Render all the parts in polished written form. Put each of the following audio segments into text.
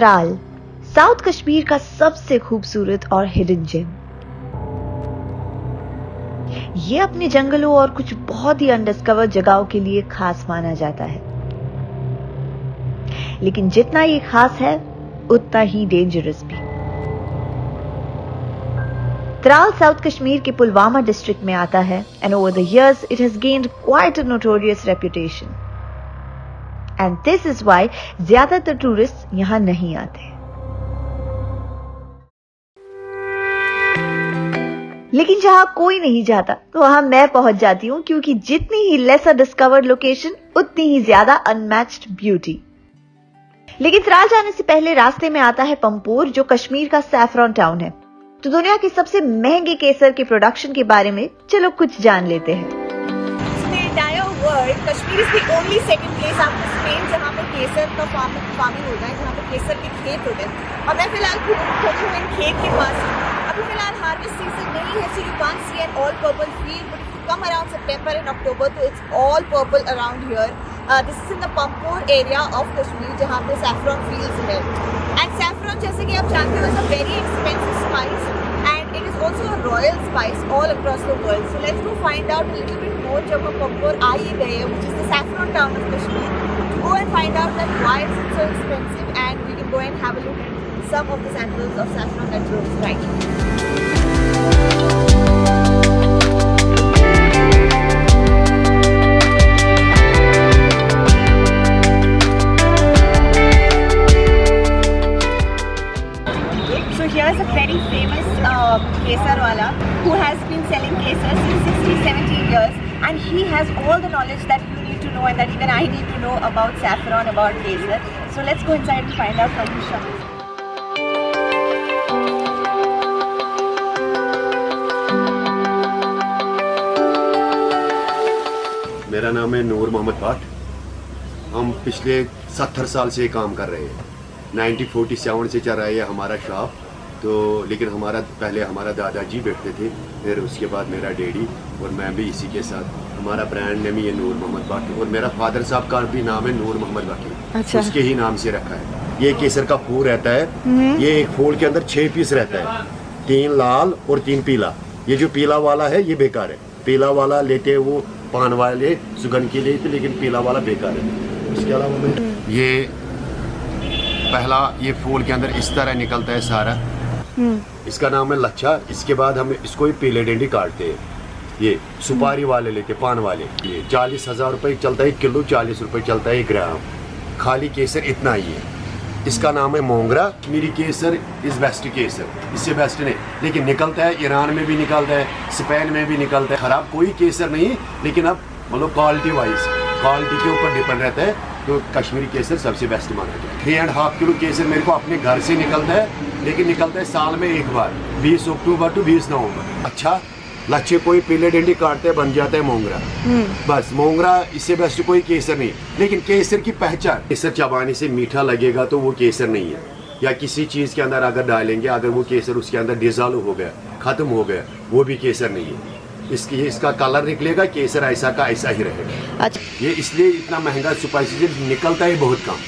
Tral, south Kashmir का सबसे खूबसूरत और हिडन जेम। ये अपने जंगलों और कुछ बहुत ही अनडिस्कवर जगहों के लिए खास माना जाता है, लेकिन जितना ये खास है उतना ही डेंजरस भी। त्राल साउथ कश्मीर के पुलवामा डिस्ट्रिक्ट में आता है and over the years it has gained quite a notorious reputation and this is why ज्यादातर टूरिस्ट यहां नहीं आते। लेकिन जहां कोई नहीं जाता तो वहां मैं पहुंच जाती हूं, क्योंकि जितनी ही लेसर डिस्कवर्ड लोकेशन उतनी ही ज्यादा अनमैच्ड ब्यूटी। लेकिन त्राल जाने से पहले रास्ते में आता है पंपोर, जो कश्मीर का सैफरॉन टाउन है। तो दुनिया के सबसे महंगे केसर के प्रोडक्शन के बारे में चलो कुछ जान लेते हैं। Kashmir is the only second place after Spain जहां पे केसर का फार्मिंग होता है, जहां पे केसर के खेत होते हैं। और मैं फिलहाल खड़ी हूं इन खेत के पास। अभी फिलहाल हार्वेस्ट सीजन नहीं है, so you can't see an all purple field, but if you come around September and October, so it's all purple around here. This is in the Pampore area of Kashmir, जहाँ पे saffron fields है। And saffron, जैसे कि आप जानते हो, is a very expensive spice, and it is also a royal spice all across the world. So let's go find out a little bit more जब हम Pampore आ ही गए हैं, which is the saffron town of Kashmir. Go and find out that why is it so expensive, and we can go and have a look at some of the samples of saffron that grows right here. So here is a very famous kesar wala who has been selling kesar since 60-70 years, and he has all the knowledge that you need to know and that even I need to know about saffron, about kesar. So let's go inside and find out from his shop. मेरा नाम है नूर मोहम्मद भट्ट। हम पिछले 70 साल से काम कर रहे हैं। 1947 से चल रहा है हमारा शॉप। तो लेकिन पहले हमारा दादाजी बैठते थे, फिर उसके बाद मेरा डैडी और मैं भी इसी के साथ। हमारा ब्रांड नेम ये नूर मोहम्मद भट्ट, और मेरा फादर साहब का भी नाम है नूर मोहम्मद भट्ट। अच्छा। उसके ही नाम से रखा है। ये केसर का फूल रहता है। ये एक फूल के अंदर 6 पीस रहता है, 3 लाल और 3 पीला। ये जो पीला वाला है ये बेकार है। पीला वाला लेते हैं वो पान वाले सुगंध के लिए थे, लेकिन पीला वाला बेकार है। उसके अलावा मैं ये पहला ये फूल के अंदर इस तरह निकलता है सारा, इसका नाम है लच्छा। इसके बाद हम इसको ही पीले डंडी काटते हैं। ये सुपारी वाले लेते पान वाले, ये 40,000 रुपये चलता है किलो, 40 रुपये चलता है ग्राम। खाली केसर इतना ही है। इसका नाम है मोंगरा। मेरी केसर इज बेस्ट केसर, इससे बेस्ट नहीं। लेकिन निकलता है ईरान में भी निकलता है, स्पेन में भी निकलता है। खराब कोई केसर नहीं, लेकिन अब मतलब क्वालिटी वाइज क्वालिटी के ऊपर डिपेंड रहता है। तो कश्मीरी केसर सबसे बेस्ट माना जाता है। 3.5 किलो केसर मेरे को अपने घर से निकलता है, लेकिन निकलता है साल में एक बार, 20 अक्टूबर टू 20 नवंबर। अच्छा लच्छे कोई पीले डंडी काटते बन जाता है मोंगरा। बस मोंगरा, इससे बेस्ट कोई केसर नहीं। लेकिन केसर की पहचान, केसर चबाने से मीठा लगेगा तो वो केसर नहीं है। या किसी चीज के अंदर अगर डालेंगे, अगर वो केसर उसके अंदर डिजॉल्व हो गया, खत्म हो गया, वो भी केसर नहीं है। इसका कलर निकलेगा, केसर ऐसा का ऐसा ही रहेगा। अच्छा। ये इसलिए इतना महंगा स्पाइसेस निकलता है बहुत कम,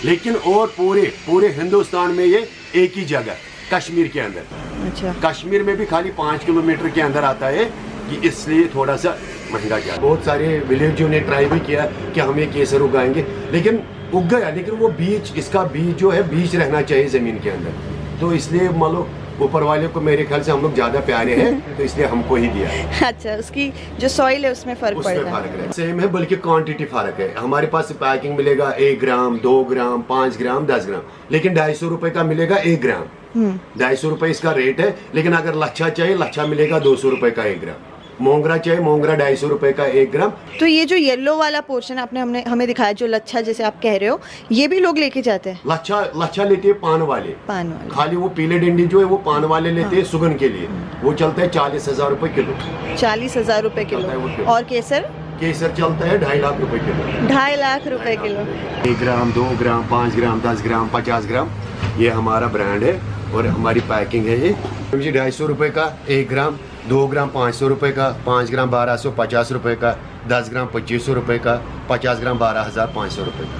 लेकिन और पूरे हिंदुस्तान में ये एक ही जगह, कश्मीर के अंदर। अच्छा। कश्मीर में भी खाली 5 किलोमीटर के अंदर आता है, कि इसलिए थोड़ा सा महंगा जाता है। बहुत सारे विलेजों ने ट्राई भी किया कि हम ये केसर उगाएंगे, लेकिन उग गया, लेकिन वो बीज, इसका बीज जो है बीज रहना चाहिए जमीन के अंदर। तो इसलिए मान लो ऊपर वाले को मेरे ख्याल से हम लोग ज्यादा प्यारे हैं, तो इसलिए हमको ही दिया है। अच्छा, उसकी जो सॉइल है उसमें फर्क पड़ता है। सेम है, बल्कि क्वांटिटी फर्क है। हमारे पास पैकिंग मिलेगा 1 ग्राम, 2 ग्राम, 5 ग्राम, 10 ग्राम, लेकिन 250 रुपए का मिलेगा 1 ग्राम। 250 रुपए इसका रेट है। लेकिन अगर लच्छा चाहिए, लच्छा मिलेगा 200 रुपए का 1 ग्राम। मोंगरा चाहिए, मोंगरा 250 रुपए का 1 ग्राम। तो ये जो येलो वाला पोर्शन आपने हमें दिखाया, जो लच्छा जैसे आप कह रहे हो, ये भी लोग लेके जाते हैं? लच्छा लेते हैं पान वाले। खाली वो पीले डंडी जो है वो पान वाले लेते हैं सुगंध के लिए। वो चलता है 40,000 रुपए किलो। 40,000 रुपए किलो। और केसर चलता है 2.5 लाख रुपए किलो। 2.5 लाख रुपए किलो। 1 ग्राम, 2 ग्राम, 5 ग्राम, 10 ग्राम, 50 ग्राम, ये हमारा ब्रांड है और हमारी पैकिंग है। ये 250 रुपए का 1 ग्राम, 2 ग्राम 500 रुपए का, 5 ग्राम 1250 रुपए का, 10 ग्राम 2500 रुपए का, 50 ग्राम 12,500 रुपए का।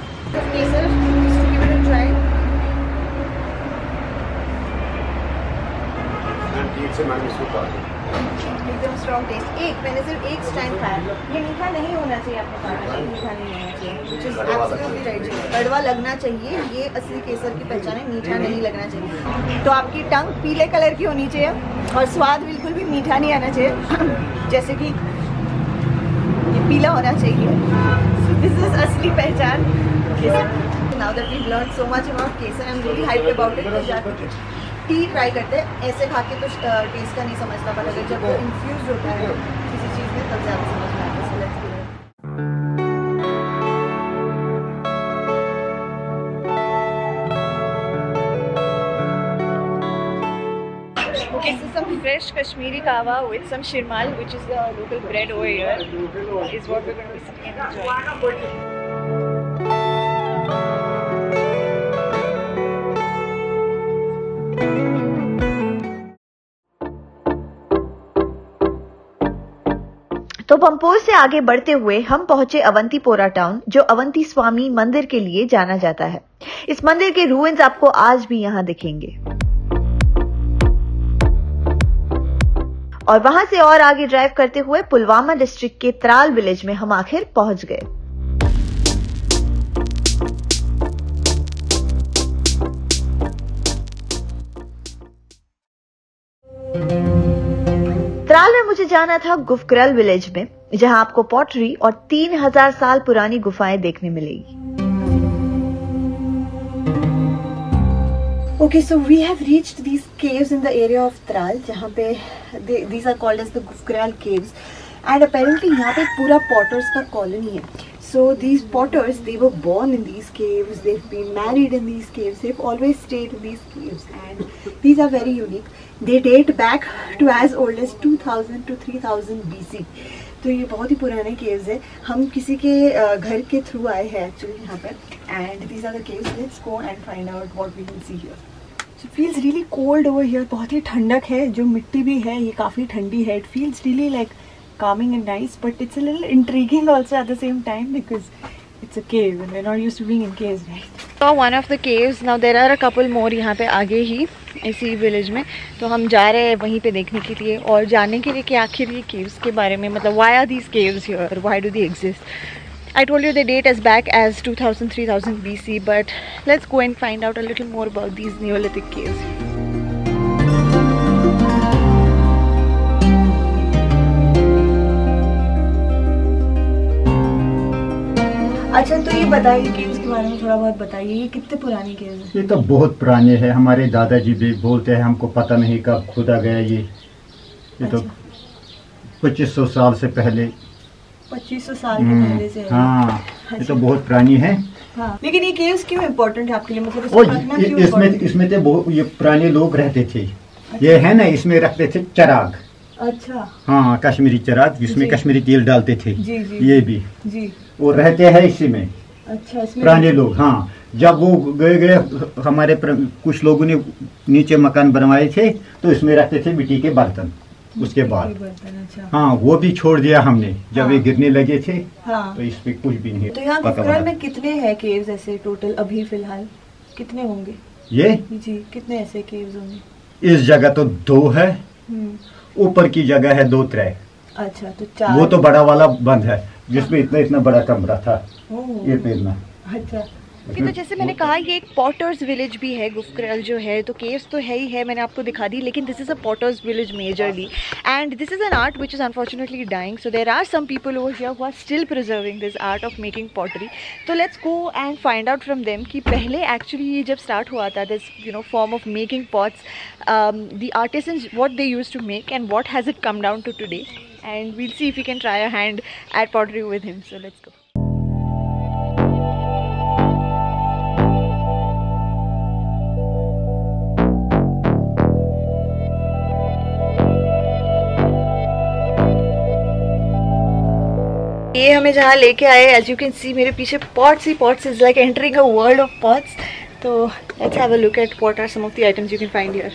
से मैंने इसको काटा। एकदम स्ट्रॉन्ग टेस्ट। मैंने सिर्फ एक स्टैंड खाया। ये मीठा नहीं होना चाहिए आपने खाना, मीठा नहीं होना चाहिए, which is absolutely right। कड़वा लगना चाहिए, ये असली केसर की पहचान है, मीठा नहीं लगना चाहिए। तो आपकी टंग पीले कलर की होनी चाहिए और स्वाद बिल्कुल भी मीठा नहीं आना चाहिए, जैसे कि ये पीला होना चाहिए। So this is असली पहचान केसर। Now that we've learned so much about Kesar, I'm really hyped about it। तो जाके टी ट्राई करते हैं। ऐसे खा के तो टेस्ट का नहीं समझता, पर अगर जब वो इन्फ्यूज होता है किसी चीज़ में तब ज़्यादा समझ में आता है। So let's do it। Okay, so some fresh Kashmiri kahwa with some shirmal, which is the local bread over here, is what we're going to be sitting and enjoying. तो पंपोर से आगे बढ़ते हुए हम पहुंचे अवंतीपोरा टाउन, जो अवंती स्वामी मंदिर के लिए जाना जाता है। इस मंदिर के रूइंस आपको आज भी यहां दिखेंगे। और वहां से और आगे ड्राइव करते हुए पुलवामा डिस्ट्रिक्ट के त्राल विलेज में हम आखिर पहुंच गए। त्राल में मुझे जाना था गुफकरल विलेज में, जहां आपको पॉटरी और 3000 साल पुरानी गुफाएं देखने मिलेगी। Okay, so we have reached these caves in the area of Tral, जहाँ पे these are called as the Gufkral caves, and apparently यहाँ पे पूरा potters का colony है। So these potters, they were born in these caves, they've been married in these caves, they've always stayed in these caves, and these are very unique. They date back to as old as 2000 to 3000 BC. तो ये बहुत ही पुराने caves है। हम किसी के घर के थ्रू आए हैं एक्चुअली यहाँ पे, and these are the caves. Let's go and find out what we can see here. So it feels really cold over here. बहुत ही ठंडक है, जो मिट्टी भी है ये काफ़ी ठंडी है। It feels really like calming and nice, but it's a little intriguing also at the same time because it's a cave and we're not used to being in caves, right? So one of the caves, now there are a couple more यहाँ पे आगे ही इसी village में, तो हम जा रहे हैं वहीं पे देखने के लिए और जानने के लिए कि आखिर ये caves के बारे में, मतलब why are these caves here, why do they exist? I told you they date as back as 2000-3000 BC, but let's go and find out a little more about these Neolithic caves. अच्छा, तो ये बताइए caves के बारे में थोड़ा बहुत बताइए, ये कितने पुरानी केव्स हैं? ये तो बहुत पुराने हैं। हमारे दादाजी भी बोलते हैं, हमको पता नहीं कब खुदा गया ये तो 2500 साल से पहले। 2500 साल के पहले से है। हाँ, ये तो बहुत पुरानी है। हाँ, लेकिन ये केव्स क्यों इम्पोर्टेंट है आपके लिए, मतलब इसमें तो बहुत ये पुराने लोग रहते थे। ये है ना, इसमें रखते थे चिराग। अच्छा। हाँ, कश्मीरी चिराग जिसमें कश्मीरी तेल डालते थे। जी जी। ये भी जी। वो रहते हैं इसी में। अच्छा, पुराने लोग। हाँ, जब वो गए हमारे कुछ लोगों ने नीचे मकान बनवाए थे तो इसमें रखते थे मिट्टी के बर्तन। उसके बाद अच्छा। हाँ, वो भी छोड़ दिया हमने जब हाँ। ये गिरने लगे थे। हाँ। तो इस पे कुछ भी नहीं। तो यहाँ गुफकरल में कितने हैं केव्स ऐसे टोटल अभी फिलहाल कितने होंगे? ये जी, कितने ऐसे केव्स होंगे? इस जगह तो 2 है, ऊपर की जगह है 2-3। अच्छा, तो 4। वो तो बड़ा वाला बंद है जिसमें इतना इतना बड़ा कमरा था। ये पेड़ना। अच्छा। तो जैसे मैंने कहा, ये एक पॉटर्स विलेज भी है गुफकरल जो है, तो केव्स तो है ही है, मैंने आपको दिखा दी, लेकिन this is a potter's village majorly, and this is an art which is unfortunately dying, so there are some people over here who are still preserving this art of making pottery. तो let's go and find out from them कि पहले actually ये जब start हुआ था this form of making pots, the artisans what they used to make and what has it come down to today, and we'll see if we can try a hand at pottery with him. So let's go. ये हमें जहाँ लेके आए, as you can see मेरे पीछे pots he pots, is like entering a world of pots. तो let's have a look at what are some of the items you can find here.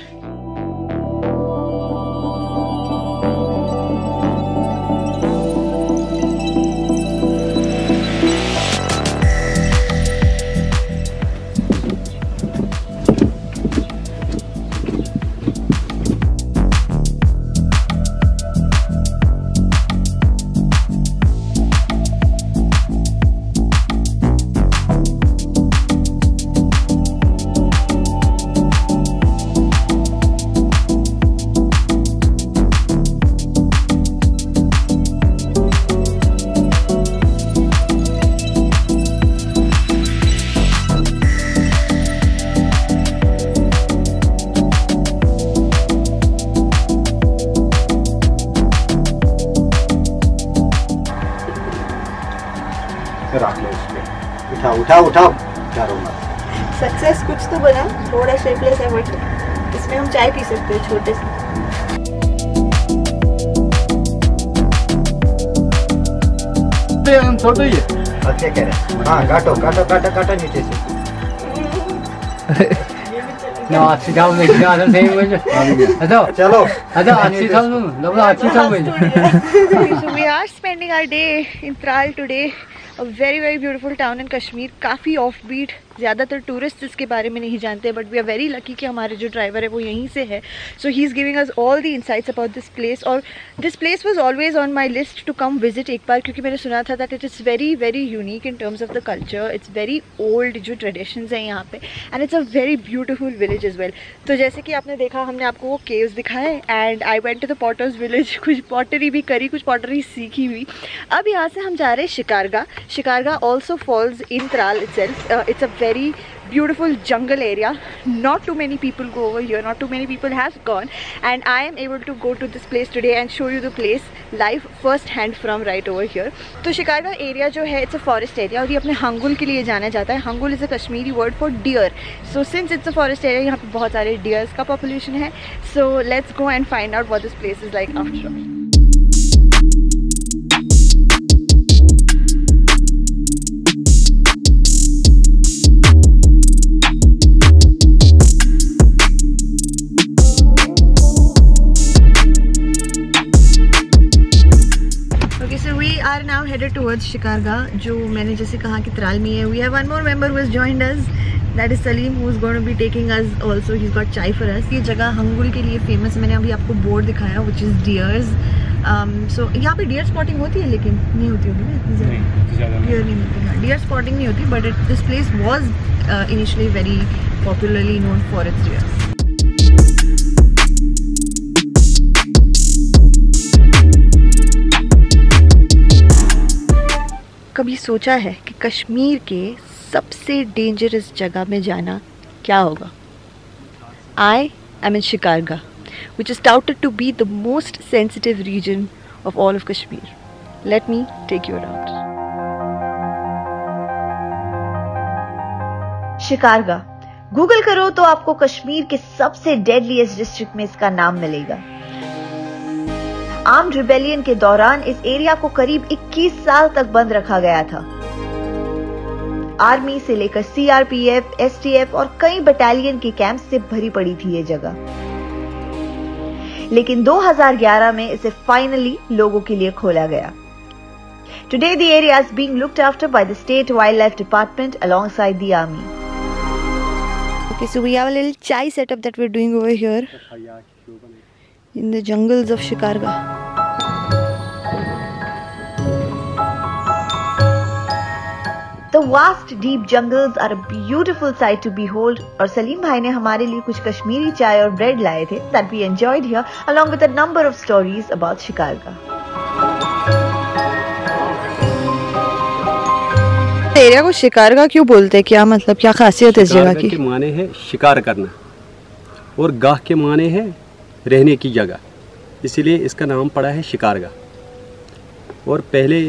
रख लो इस पे। उठाओ उठाओ उठाओ, चारों में। सक्सेस कुछ तो बना, थोड़ा शेपलेस है बट इसमें हम चाय पी सकते हैं छोटे से। छोटे ही है। अच्छे कह रहे हैं। हाँ काटो काटो काटो काटो नीचे से। अच्छी था चलो अच्छी था। So we are spending our day in Tral today, a very beautiful town in Kashmir. काफ़ी offbeat, ज़्यादातर टूरिस्ट इसके बारे में नहीं जानते, but we are very lucky कि हमारे जो ड्राइवर है वो यहीं से है. So he is giving us all the insights about this place. और this place was always on my list to come visit एक बार, क्योंकि मैंने सुना था that it is very unique in terms of the culture. It's very old जो traditions हैं यहाँ पे, and it's a very beautiful village is well. तो जैसे कि आपने देखा, हमने आपको वो केव्स दिखाए and I went to the potters village. कुछ पॉटरी भी करी, कुछ पॉटरी सीखी हुई. अब यहाँ से हम जा रहे हैं Shikargah. Shikargah also falls in Tral itself. It's a very beautiful jungle area. Not too many people go over here, not too many people have gone, and I am able to go to this place today and show you the place live first hand from right over here. तो Shikargah area जो है, it's a forest area, और ये अपने हंगुल के लिए जाना जाता है. Hangul is a Kashmiri word for deer. So since it's a forest area, यहाँ पे बहुत सारे डियर्स का पॉपुलेशन है. So let's go and find out what this place is like after all. are now headed towards Shikargah, जो मैंने जैसे कहा कि त्राल में है. We have one more member who has joined us, that is Salim, who is going to be taking us also. He's got chai for us. ये जगह हंगुल के लिए फेमस है. मैंने अभी आपको बोर्ड दिखाया which is deers. So यहाँ पे डियर स्पॉटिंग होती है, लेकिन नहीं होती होगी ना इतनी ज़्यादा. डियर नहीं मिलती है, डियर स्पॉटिंग नहीं होती, but this place was initially very popularly known for it's dears. कभी सोचा है कि कश्मीर के सबसे डेंजरस जगह में जाना क्या होगा? I am in Shikargah, which is touted to be the most sensitive region of all of Kashmir. Let me take you around. Shikargah Google करो तो आपको कश्मीर के सबसे डेडलीस्ट डिस्ट्रिक्ट में इसका नाम मिलेगा. आर्म्ड रिबेलियन के दौरान इस एरिया को करीब 21 साल तक बंद रखा गया था. आर्मी से लेकर सीआरपीएफ, एसटीएफ और कई बटालियन के कैंप से भरी पड़ी थी ये जगह. लेकिन 2011 में इसे फाइनली लोगों के लिए खोला गया. Today the area is being looked after by the State Wildlife Department alongside the army. Okay, so we have a little chai setup that we're doing over here in the jungles of Shikarga. The vast deep jungles are a beautiful sight to behold. और सलीम भाई ने हमारे लिए कुछ कश्मीरी चाय और bread लाए थे that we enjoyed here along with a number of stories about Shikargah. Area को शिकारगा क्यों बोलते हैं? क्या मतलब, क्या खासियत है इस जगह की? के माने है शिकार करना और गाह के माने है रहने की जगह, इसीलिए इसका नाम पड़ा है शिकारगा. और पहले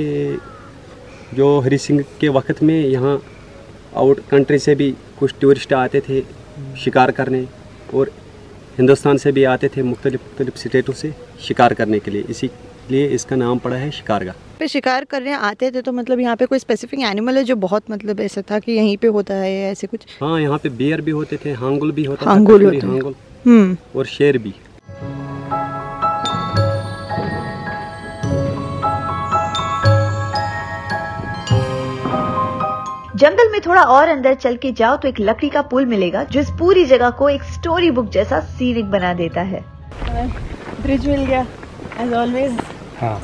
जो हरि सिंह के वक्त में यहाँ आउट कंट्री से भी कुछ टूरिस्ट आते थे शिकार करने, और हिंदुस्तान से भी आते थे मुख्तलिफ स्टेटों से शिकार करने के लिए, इसीलिए इसका नाम पड़ा है शिकारगा. पे शिकार करने आते थे तो मतलब यहाँ पे कोई स्पेसिफिक एनिमल है जो बहुत मतलब ऐसा था कि यहीं पे होता है या ऐसे कुछ? हाँ, यहाँ पे बियर भी होते थे, हांगुल भी होता था, हांगुल और शेर भी. जंगल में थोड़ा और अंदर चल के जाओ तो एक लकड़ी का पुल मिलेगा जो इस पूरी जगह को एक स्टोरी बुक जैसा सीनिक बना देता है. ब्रिज मिल गया एज ऑलवेज. हाँ.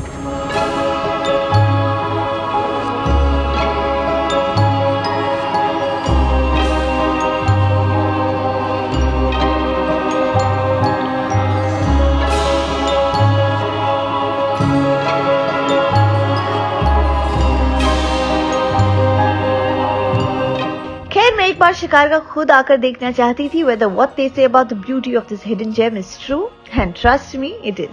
एक बार शिकारगा खुद आकर देखना चाहती थी whether what they say about the beauty of this hidden gem is true, and trust me, it is.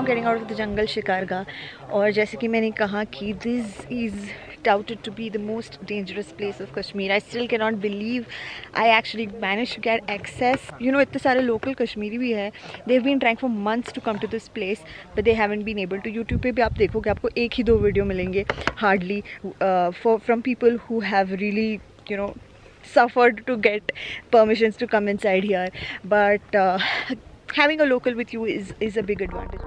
Getting out of the jungle Shikargah. और जैसे कि मैंने कहा कि this is touted to be the most dangerous place of Kashmir. I still cannot believe I actually managed to get access. You know, इतने सारे local Kashmiri भी है. They've been trying for months to come to this place, but they haven't been able to. YouTube पे भी आप देखोगे आपको एक ही 2 वीडियो मिलेंगे hardly from people who have really, you know, suffered to get permissions to come inside here. But having a local with you is a big advantage.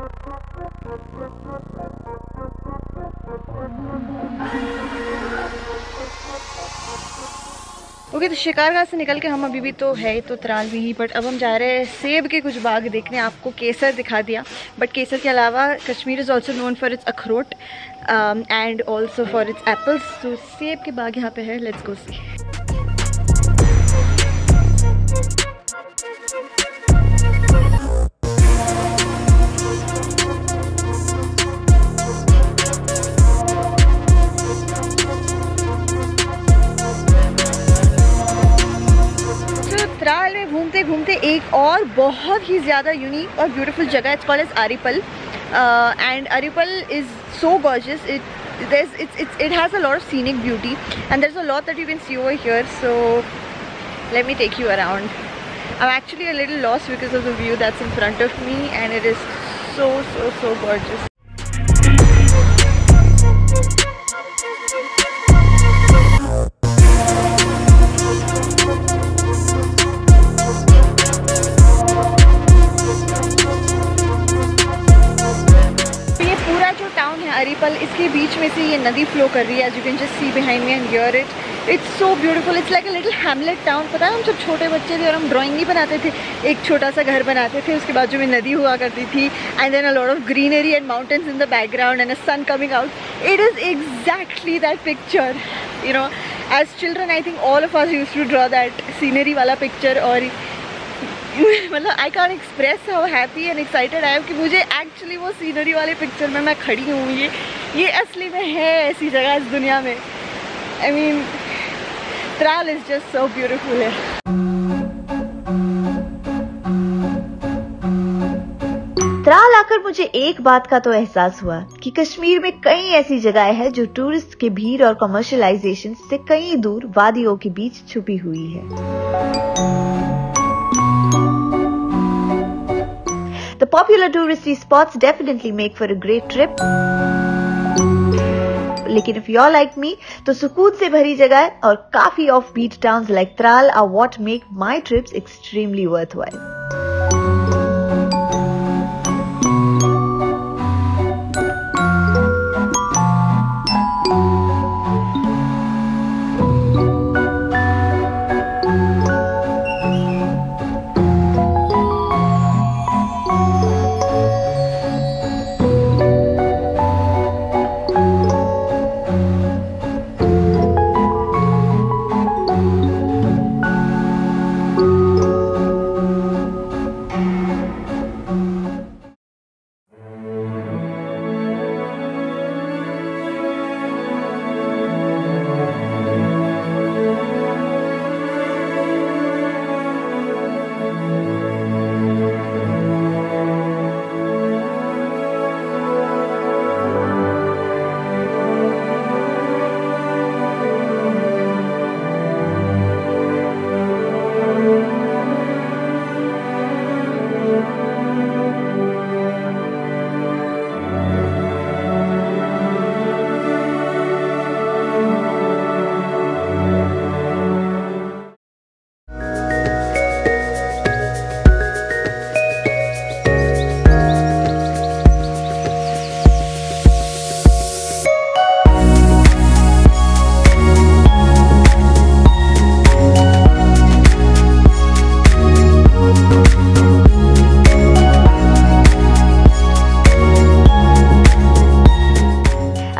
Okay तो शिकारगाह से निकल के हम अभी भी तो है तो त्राल में ही, बट अब हम जा रहे हैं सेब के कुछ बाग देखने। आपको केसर दिखा दिया, बट केसर के अलावा Kashmir is also known for its अखरोट and also for its apples. तो सेब के बाग यहाँ पे है, लेट्स गो सी। त्राल में घूमते घूमते एक और बहुत ही ज़्यादा यूनिक और ब्यूटीफुल जगह, it's called as Aripal and Aripal is so gorgeous. It has a lot of scenic beauty and there's a lot that you can see over here, so let me take you around. I'm actually a little lost because of the view that's in front of me and it is so gorgeous. अरिपल, इसके बीच में से ये नदी flow कर रही है, as you can just see behind me and hear it. It's so beautiful. It's like a little hamlet town. पता है हम जब छोटे बच्चे थे और हम ड्राइंग नहीं बनाते थे, एक छोटा सा घर बनाते थे, उसके बाजू में नदी हुआ करती थी and then a lot of greenery and mountains in the background and a sun coming out. It is exactly that picture. You know, as children I think all of us used to draw that scenery वाला picture. और मतलब I can express how happy and excited I am कि मुझे actually वो scenery वाले picture में मैं खड़ी हूँ. ये असली में है ऐसी जगह इस दुनिया में. I mean Tral is just so beautiful है. त्राल आकर मुझे एक बात का तो एहसास हुआ कि कश्मीर में कई ऐसी जगहें हैं जो टूरिस्ट के भीड़ और कमर्शियलाइजेशन से कहीं दूर वादियों के बीच छुपी हुई है. The popular touristy spots definitely make for a great trip. लेकिन if you're like me, तो सुकून से भरी जगह और काफी offbeat towns like Tral are what make my trips extremely worthwhile.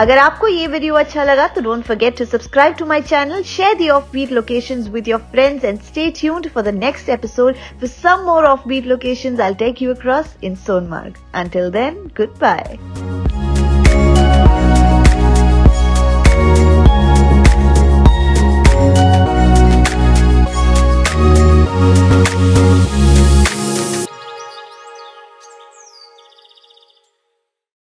अगर आपको ये वीडियो अच्छा लगा तो don't forget to subscribe to my channel, share the offbeat locations with your friends and stay tuned for the next episode for some more offbeat locations I'll take you across in Sonmarg. Until then, goodbye.